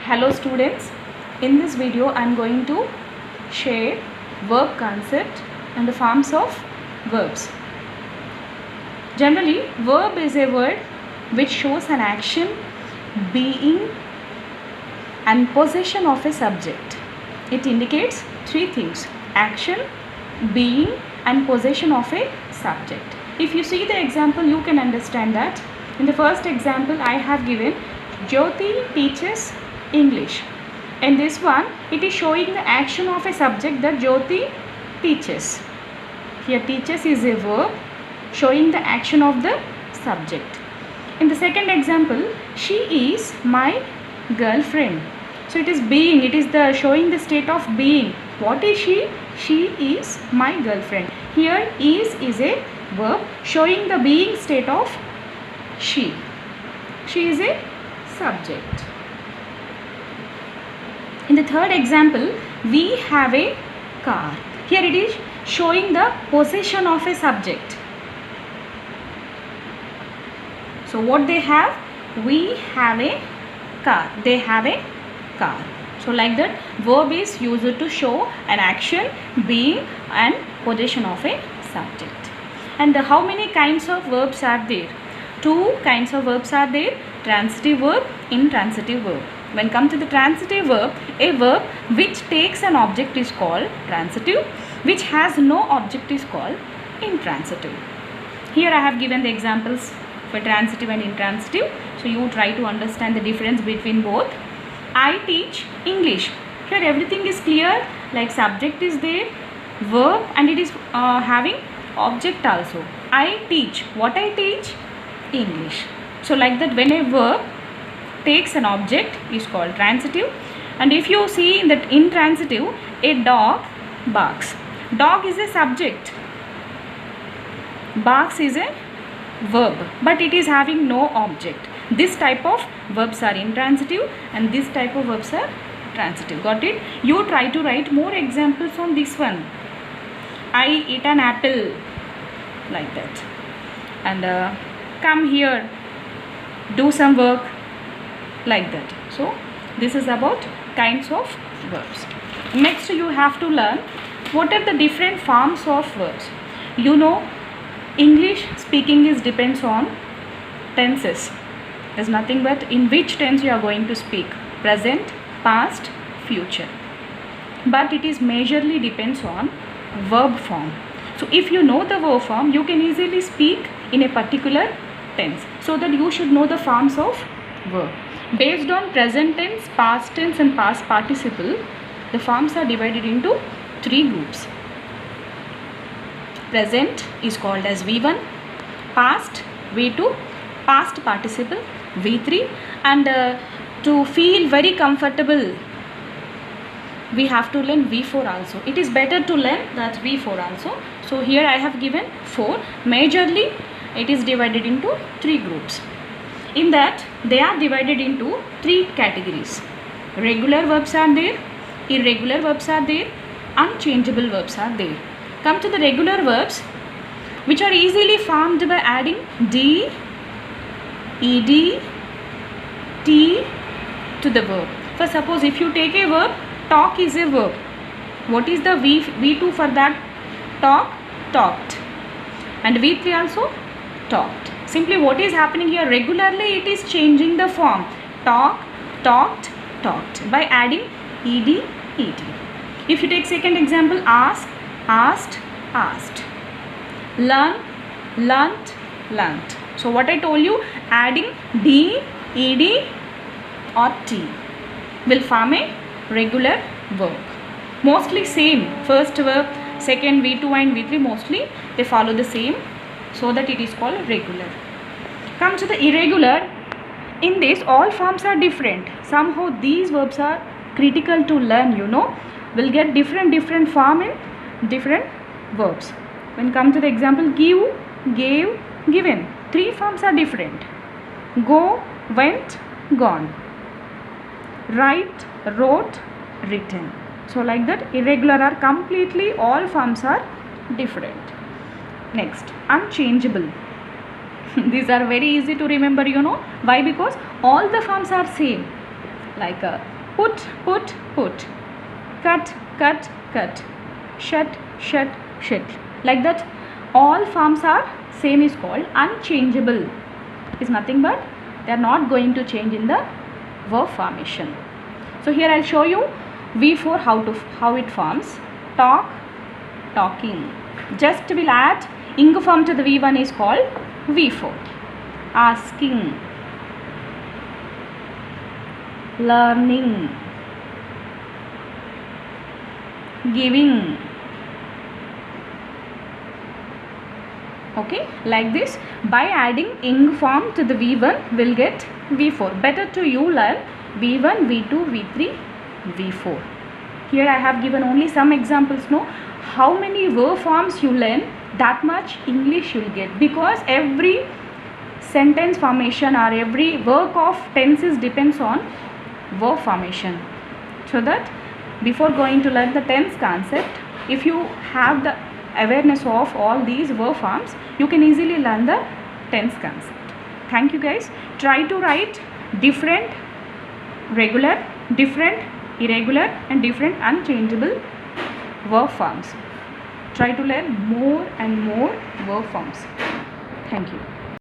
Hello students, in this video I am going to share verb concept and the forms of verbs. Generally, verb is a word which shows an action, being and possession of a subject. It indicates three things: action, being and possession of a subject. If you see the example, you can understand that. In the first example, I have given Jyoti teaches English. In this one, it is showing the action of a subject that Jyoti teaches. Here teaches is a verb showing the action of the subject. In the second example, she is my girlfriend. So it is being, it is the showing the state of being. What is she? She is my girlfriend. Here is a verb showing the being state of she. She is a subject. In the third example, we have a car. Here it is showing the possession of a subject. So what they have? We have a car. They have a car. So like that, verb is used to show an action, being and possession of a subject. And how many kinds of verbs are there? Two kinds of verbs are there: transitive verb, intransitive verb. When come to the transitive verb, a verb which takes an object is called transitive, which has no object is called intransitive. Here I have given the examples for transitive and intransitive, so you try to understand the difference between both. I teach English. Here everything is clear, like subject is there, verb, and it is having object also. I teach. What I teach? English. So like that, when a verb takes an object is called transitive. And if you see in that intransitive, a dog barks. Dog is a subject, barks is a verb, but it is having no object. This type of verbs are intransitive and this type of verbs are transitive. Got it? You try to write more examples on this one. I eat an apple, like that. And come here, do some work, like that. So this is about kinds of verbs. Next you have to learn what are the different forms of verbs. You know, English speaking is depends on tenses. There's nothing but in which tense you are going to speak: present, past, future. But it is majorly depends on verb form. So if you know the verb form, you can easily speak in a particular tense. So that you should know the forms of verb. Based on present tense, past tense and past participle, the forms are divided into three groups. Present is called as V1, past V2, past participle V3, and to feel very comfortable, we have to learn V4 also. It is better to learn that V4 also. So here I have given 4. Majorly it is divided into three groups. In that, they are divided into three categories. Regular verbs are there, irregular verbs are there, unchangeable verbs are there. Come to the regular verbs, which are easily formed by adding D, ED, T to the verb. For suppose if you take a verb, talk is a verb. What is the V2 for that? Talk, talked. And V3 also, talked. Simply what is happening here, regularly it is changing the form. Talk, talked, talked by adding ED, ED. If you take second example, ask, asked, asked. Learn, learnt, learnt. So what I told you, adding D, ED or T will form a regular verb. Mostly same. First verb, second V2 and V3, mostly they follow the same, so that it is called regular. Come to the irregular. In this, all forms are different. Somehow these verbs are critical to learn, you know. We'll get different form in different verbs. When come to the example, give, gave, given. Three forms are different. Go, went, gone. Write, wrote, written. So like that, irregular are completely, all forms are different. Next, unchangeable. These are very easy to remember, you know. Why? Because all the forms are same. like put, put, put, cut, cut, cut, shut, shut, shut. Like that, all forms are same is called unchangeable. Is nothing but they are not going to change in the verb formation. So here I'll show you V4 how it forms. Talk, talking. Just will add ing form to the V1 is called V4. Asking, learning, giving. Okay, like this, by adding ing form to the V1 will get V4. Better to you learn V1, V2, V3, V4. Here I have given only some examples. No, how many verb forms you learn, that much English you will get, because every sentence formation or every work of tenses depends on verb formation. So that before going to learn the tense concept, if you have the awareness of all these verb forms, you can easily learn the tense concept. Thank you guys. Try to write different regular, different irregular and different unchangeable verb forms. Try to learn more and more verb forms. Thank you.